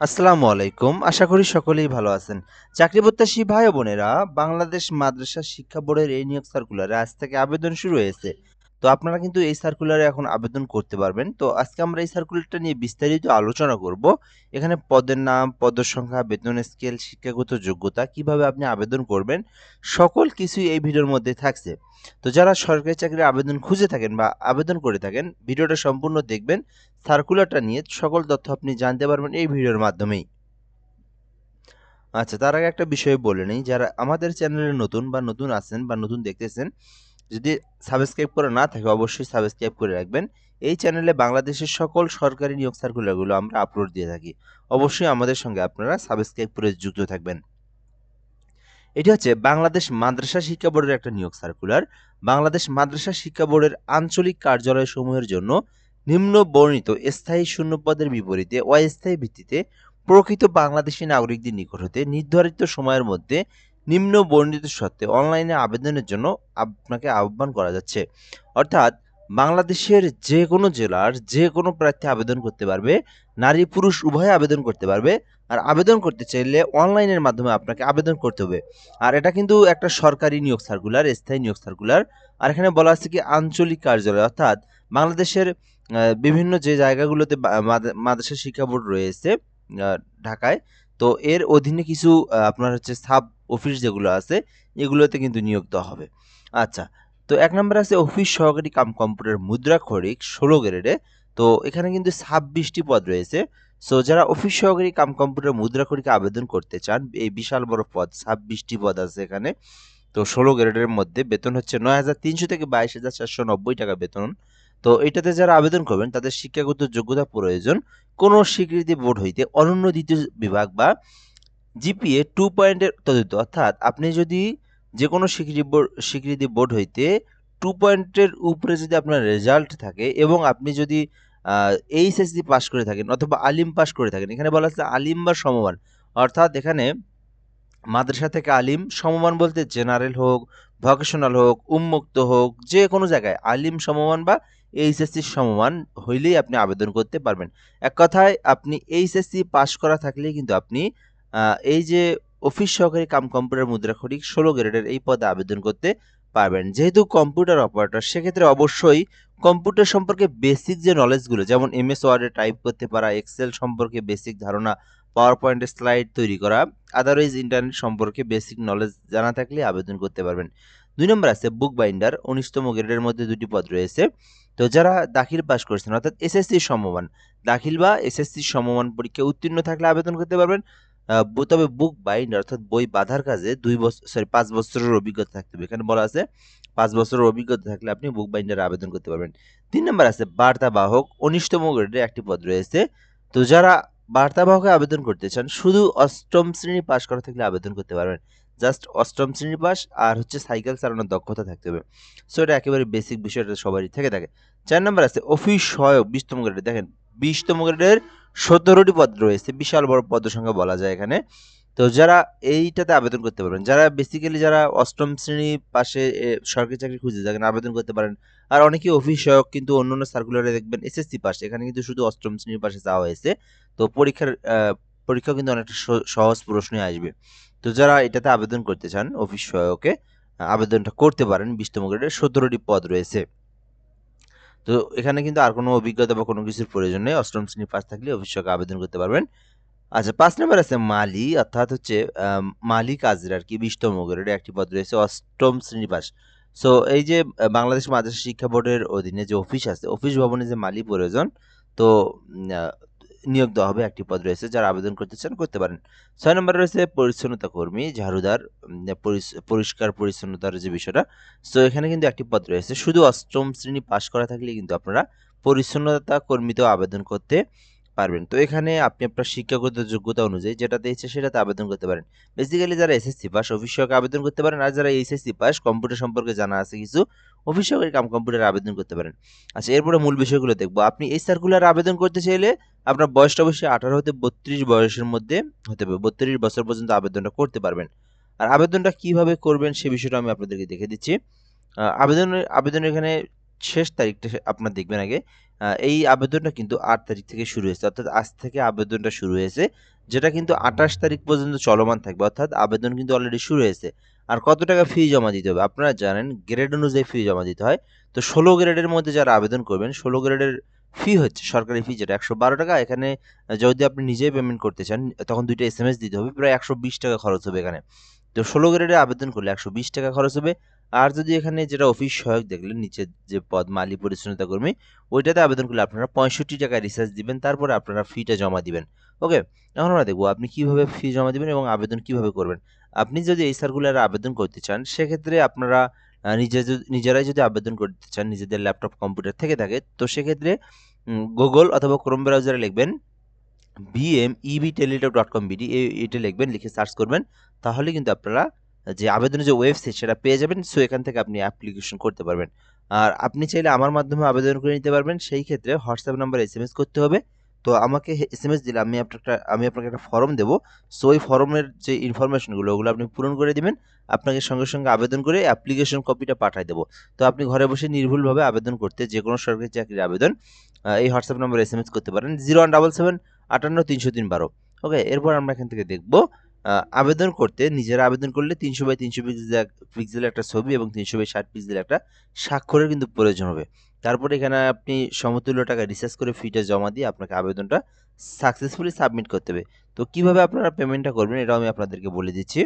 আসসালামু আলাইকুম। আশা করি সকলেই ভালো আছেন। চাকরি প্রত্যাশী ভাই ও বোনেরা, বাংলাদেশ মাদ্রাসা শিক্ষা বোর্ডের এই নিয়োগ সার্কুলারে আজ থেকে আবেদন শুরু হয়েছে। তো আপনারা কিন্তু এই সার্কুলারে এখন আবেদন করতে পারবেন। তো আজকে আমরা এই সার্কুলারটা নিয়ে বিস্তারিত আলোচনা করব। এখানে পদের নাম, পদের সংখ্যা, বেতন স্কেল, শিক্ষাগত যোগ্যতা, কিভাবে আপনি আবেদন করবেন, সকল কিছুই এই ভিডিওর মধ্যে থাকছে। তো যারা সরকারি চাকরির আবেদন খুঁজে থাকেন বা আবেদন করে থাকেন, ভিডিওটা সম্পূর্ণ দেখবেন। সার্কুলারটা নিয়ে সকল তথ্য আপনি জানতে পারবেন এই ভিডিওর মাধ্যমেই। আচ্ছা, তার আগে একটা বিষয় বলে নেই, যারা আমাদের চ্যানেলে নতুন বা নতুন আছেন বা নতুন দেখতেছেন, যদি সাবস্ক্রাইব করা না থাকে অবশ্যই সাবস্ক্রাইব করে রাখবেন। এই চ্যানেলে বাংলাদেশের সকল সরকারি নিয়োগ সার্কুলারগুলো আমরা আপলোড দিয়ে থাকি। অবশ্যই আমাদের সঙ্গে আপনারা সাবস্ক্রাইব করে যুক্ত থাকবেন। এটি হচ্ছে বাংলাদেশ মাদ্রাসা শিক্ষা বোর্ডের একটা নিয়োগ সার্কুলার। বাংলাদেশ মাদ্রাসা শিক্ষা বোর্ডের আঞ্চলিক কার্যালয়সমূহের জন্য নিম্ন বর্ণিত স্থায়ী শূন্যপদের বিপরীতে অস্থায়ী ভিত্তিতে প্রকৃত বাংলাদেশী নাগরিকদের নিকট হতে নির্ধারিত সময়ের মধ্যে নিম্ন বর্ণিত সত্ত্বে অনলাইনে আবেদনের জন্য আপনাকে আহ্বান করা যাচ্ছে। অর্থাৎ বাংলাদেশের যে কোনো জেলার যে কোনো প্রার্থী আবেদন করতে পারবে, নারী পুরুষ উভয়ে আবেদন করতে পারবে। আর আবেদন করতে চাইলে অনলাইনের মাধ্যমে আপনাকে আবেদন করতে হবে। আর এটা কিন্তু একটা সরকারি নিয়োগ সার্কুলার, স্থায়ী নিয়োগ সার্কুলার। আর এখানে বলা আছে কি আঞ্চলিক কার্যালয়, অর্থাৎ বাংলাদেশের বিভিন্ন যে জায়গাগুলোতে মাদ্রাসা শিক্ষা বোর্ড রয়েছে ঢাকায়, তো এর অধীনে কিছু আপনার হচ্ছে সাব অফিস যেগুলো আছে এগুলোতে কিন্তু নিয়োগ দেওয়া হবে। আচ্ছা, তো ১ নম্বরে আছে অফিস সহকারী কাম কম্পিউটার মুদ্রাক্ষরিক ১৬ গ্রেডে। তো এখানে কিন্তু ২৬টি পদ রয়েছে। সো যারা অফিস সহকারী কাম কম্পিউটার মুদ্রাক্ষরিকে আবেদন করতে চান, এই বিশাল বড় পদ ২৬টি পদ আছে এখানে। তো ১৬ গ্রেডের মধ্যে বেতন হচ্ছে ৯,৩০০ থেকে ২২,৪৯০ টাকা বেতন। তো এটাতে যারা আবেদন করবেন তাদের শিক্ষাগত যোগ্যতা প্রয়োজন কোন স্বীকৃতি বোর্ড হইতে অনন্য দ্বিতীয় বিভাগ বা জিপিএ 2 পয়েন্টের ততোধিক। অর্থাৎ আপনি যদি যেকোনো স্বীকৃতি বোর্ড হইতে 2 পয়েন্টের উপরে যদি আপনার রেজাল্ট থাকে এবং আপনি যদি এইচএসসি পাস করে থাকেন অথবা আলিম পাস করে থাকেন, এখানে বলা আছে আলিম বা সমমান। অর্থাৎ এখানে মাদ্রাসা থেকে আলিম সমমান বলতে জেনারেল হোক, ভোকেশনাল হোক, উন্মুক্ত হোক, যে কোনো জায়গায় আলিম সমমান বা এইচএসসি সমমান হইলেই আপনি আবেদন করতে পারবেন। এক কথায় আপনি এইচএসসি পাস করা থাকলেই কিন্তু আপনি এই যে অফিস সহকারী কাম কম্পিউটার মুদ্রাক্ষরিক ১৬ গ্রেডের এই পদে আবেদন করতে পারবেন। যেহেতু কম্পিউটার অপারেটর, সেক্ষেত্রে অবশ্যই কম্পিউটার সম্পর্কে বেসিক যে নলেজগুলো, যেমন এমএস ওয়ার্ডে টাইপ করতে পারা, এক্সেল সম্পর্কে বেসিক ধারণা, পাওয়ার পয়েন্টের স্লাইড তৈরি করা, আদারওয়াইজ ইন্টারনেট সম্পর্কে বেসিক নলেজ জানা থাকলে আবেদন করতে পারবেন। ২ নম্বর আছে বুক বাইন্ডার, ১৯তম গ্রেডের মধ্যে ২টি পদ রয়েছে। তো যারা দাখিল পাস করেছেন অর্থাৎ এসএসসি সমমান, দাখিল বা এসএসসি সমমান পরীক্ষায় উত্তীর্ণ থাকলে আবেদন করতে পারবেন। তবে বুক বাইন্ডার অর্থাৎ বই বাঁধার কাজে ৫ বছরের অভিজ্ঞতা থাকতে হবে। এখানে বলা আছে ৫ বছরের অভিজ্ঞতা থাকলে আপনি বুক বাইন্ডারে আবেদন করতে পারবেন। ৩ নম্বর আছে বার্তাবাহক, ১৯তম গ্রেডের একটি পদ রয়েছে। তো যারা বার্তাবাহকে আবেদন করতে চান শুধু অষ্টম শ্রেণী পাস করা থাকলে আবেদন করতে পারবেন। জাস্ট অষ্টম শ্রেণী পাস আর হচ্ছে সাইকেল চালানোর দক্ষতা থাকতে হবে। সো এটা একেবারে বেসিক বিষয়, এটা সবারই থেকে থাকে। ৪ নম্বর আছে অফিস সহায়ক ২০তম গ্রেডে। দেখেন ২০তম গ্রেডের ১৭টি পদ রয়েছে, বিশাল বড় পদের সংখ্যা বলা যায় এখানে। তো যারা এইটাতে আবেদন করতে পারবেন, যারা বেসিক্যালি যারা অষ্টম শ্রেণী পাশে সরকারি চাকরি খুঁজে থাকেন আবেদন করতে পারেন। আর অনেকেই অফিস সহায়ক কিন্তু অন্যান্য সার্কুলারে দেখবেন এসএসসি পাস, এখানে কিন্তু শুধু অষ্টম শ্রেণীর পাশে চাওয়া হয়েছে। তো পরীক্ষাও কিন্তু অনেকটা সহজ প্রশ্নই আসবে। তো যারা এটাতে আবেদন করতে চান অফিস সহায়কে আবেদনটা করতে পারেন। ২০তম গ্রেডের ১৭টি পদ রয়েছে। তো এখানে কিন্তু আর কোনো অভিজ্ঞতা বা কোনো কিছুর প্রয়োজন নেই। অষ্টম শ্রেণী পাস থাকলে অফিস সহায়কে আবেদন করতে পারবেন। আচ্ছা, ৫ নাম্বার আছে মালি, অর্থাৎ হচ্ছে মালি কাজের আরকি ২০তম গ্রেডের একটি পদ রয়েছে, অষ্টম শ্রেণী পাস। সো এই যে বাংলাদেশ মাদ্রাসা শিক্ষা বোর্ডের অধীনে যে অফিস আছে, অফিস ভবনে যে মালি প্রয়োজন, তো নিয়োগ দেওয়া হবে, একটি পদ রয়েছে। যারা আবেদন করতে চান করতে পারেন। ৬ নম্বরে রয়েছে পরিচ্ছন্নতা কর্মী, ঝাড়ুদার, পরিষ্কার পরিচ্ছন্নতার যে বিষয়টা। সো এখানে কিন্তু একটি পদ রয়েছে। শুধু অষ্টম শ্রেণী পাস করা থাকলেই কিন্তু আপনারা পরিচ্ছন্নতা কর্মীতেও আবেদন করতে পারবেন। তো এখানে আপনি আপনার শিক্ষাগত যোগ্যতা অনুযায়ী যেটাতে ইচ্ছে সেটাতে আবেদন করতে পারেন। বেসিক্যালি যারা এসএসসি পাস অফিস সহায়কে আবেদন করতে পারেন, আর যারা এইচএসসি পাস কম্পিউটার সম্পর্কে জানা আছে কিছু, অফিস সহকারী কাম কম্পিউটারে আবেদন করতে পারেন। আচ্ছা, এরপরে মূল বিষয়গুলো দেখবো। আপনি এই সার্কুলারে আবেদন করতে চাইলে আপনার বয়সটা অবশ্যই ১৮ হতে ৩২ বয়সের মধ্যে হতে হবে। ৩২ বছর পর্যন্ত আবেদনটা করতে পারবেন। আর আবেদনটা কিভাবে করবেন সে বিষয়টা আমি আপনাদেরকে দেখে দিচ্ছি। আবেদনের এখানে শেষ তারিখটা আপনার দেখবেন আগে। এই আবেদনটা কিন্তু 8 তারিখ থেকে শুরু হয়েছে, অর্থাৎ আজ থেকে আবেদনটা শুরু হয়েছে, যেটা কিন্তু 28 তারিখ পর্যন্ত চলমান থাকবে, অর্থাৎ আবেদন কিন্তু অলরেডি শুরু হয়েছে। আর কত টাকা ফি জমা দিতে হবে? আপনারা জানেন গ্রেড অনুযায়ী ফি জমা দিতে হয়। তো 16 গ্রেডের মধ্যে যারা আবেদন করবেন, 16 গ্রেডের ফি হচ্ছে সরকারি ফি, যেটা 112 টাকা। এখানে যদি আপনি নিজেই পেমেন্ট করতে চান, তখন 2টা এসএমএস দিতে হবে, প্রায় 120 টাকা খরচ হবে এখানে। তো 16 গ্রেডে আবেদন করলে 120 টাকা খরচ হবে। আর যদি এখানে যেটা অফিস সহায়ক দেখলেন নিচে যে পদ, মালি পরিচ্ছন্নতা কর্মী, ওইটাতে আবেদন করলে আপনারা 65 টাকা রিচার্জ দিবেন, তারপরে আপনারা ফিটা জমা দিবেন। ওকে, এখন আমরা দেখবো আপনি কিভাবে ফি জমা দিবেন এবং আবেদন কিভাবে করবেন। আপনি যদি এই সার্কুলারে আবেদন করতে চান, সেক্ষেত্রে আপনারা নিজেরাই যদি আবেদন করতে চান, নিজেদের ল্যাপটপ কম্পিউটার থেকে থাকে, তো সেক্ষেত্রে গুগল অথবা ক্রোম ব্রাউজারে লিখবেন bmeteletalk.com.bd, এটা লিখবেন, লিখে সার্চ করবেন, তাহলে কিন্তু আপনারা যে আবেদনের যে ওয়েবসাইট সেটা পেয়ে যাবেন। সো এখান থেকে আপনি অ্যাপ্লিকেশন করতে পারবেন। আর আপনি চাইলে আমার মাধ্যমে আবেদন করে নিতে পারবেন। সেই ক্ষেত্রে হোয়াটসঅ্যাপ নাম্বারে এসএমএস করতে হবে। তো আমাকে এসএমএস দিলে আমি আপনাকে একটা ফর্ম দেবো। সো ওই ফর্মের যে ইনফরমেশনগুলো, ওগুলো আপনি পূরণ করে দিবেন। আপনাকে সঙ্গে সঙ্গে আবেদন করে অ্যাপ্লিকেশন কপিটা পাঠিয়ে দেবো। তো আপনি ঘরে বসে নির্ভুলভাবে আবেদন করতে, যে কোনো সরকারি চাকরির আবেদন এই হোয়াটসঅ্যাপ নাম্বারে এসএমএস করতে পারেন 0177 58 303 12। ওকে, এরপর আমরা এখান থেকে দেখব আবেদন করতে। নিজেরা আবেদন করলে 300 বাই 300 পিক্সেলের একটা ছবি এবং 300 বাই 60 পিক্সেলের একটা স্বাক্ষরের কিন্তু প্রয়োজন হবে। তারপরে এখানে আপনি সমতুল্য টাকা রিচার্জ করে ফিটা জমা দিয়ে আপনাকে আবেদনটা সাকসেসফুলি সাবমিট করতে হবে। তো কিভাবে আপনারা পেমেন্টটা করবেন এটাও আমি আপনাদেরকে বলে দিচ্ছি।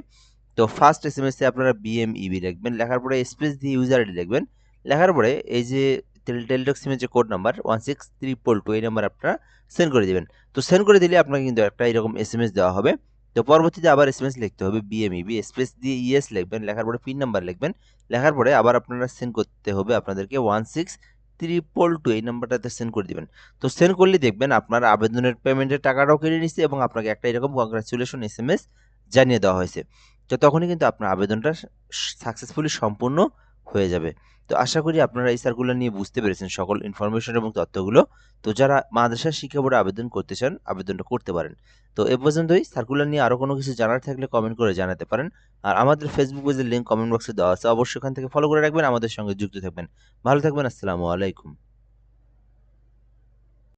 তো ফার্স্ট এসএমএস এ আপনারা বিএমইবি লিখবেন, লেখার পরে স্পেস দিয়ে ইউজার আইডি লিখবেন, লেখার পরে এই যে টেলিটক সিমের যে কোড নাম্বার 16322, এই নাম্বার আপনারা সেন্ড করে দিবেন। তো সেন্ড করে দিলে আপনাকে কিন্তু একটা এরকম এসএমএস দেওয়া হবে। তো পরবর্তীতে আবার এসএমএস লিখতে হবে বিএমইবি, স্পেস দিয়ে ইএস লিখবেন, লেখার পরে পিন নাম্বার লিখবেন, লেখার পরে আবার আপনারা সেন্ড করতে হবে আপনাদেরকে 16322, এই নাম্বারটাতে সেন্ড করে দিবেন। তো সেন্ড করলে দেখবেন আপনার আবেদনের পেমেন্টের টাকাটাও কেটে নিচ্ছে এবং আপনাকে একটা এরকম কংগ্রাচুলেশন এসএমএস জানিয়ে দেওয়া হয়েছে। তো তখনই কিন্তু আপনার আবেদনটা সাকসেসফুলি সম্পূর্ণ হয়ে যাবে। তো আশা করি আপনারা এই সার্কুলার নিয়ে বুঝতে পেরেছেন সকল ইনফরমেশন এবং তথ্যগুলো। তো যারা মাদ্রাসা শিক্ষা বোর্ডে আবেদন করতে চান, আবেদনটা করতে পারেন। তো এ পর্যন্তই। সার্কুলার নিয়ে আরও কোনো কিছু জানার থাকলে কমেন্ট করে জানাতে পারেন। আর আমাদের ফেসবুক পেজের লিঙ্ক কমেন্ট বক্সে দেওয়া আছে, অবশ্যই ওখান থেকে ফলো করে রাখবেন, আমাদের সঙ্গে যুক্ত থাকবেন। ভালো থাকবেন। আসসালামু আলাইকুম।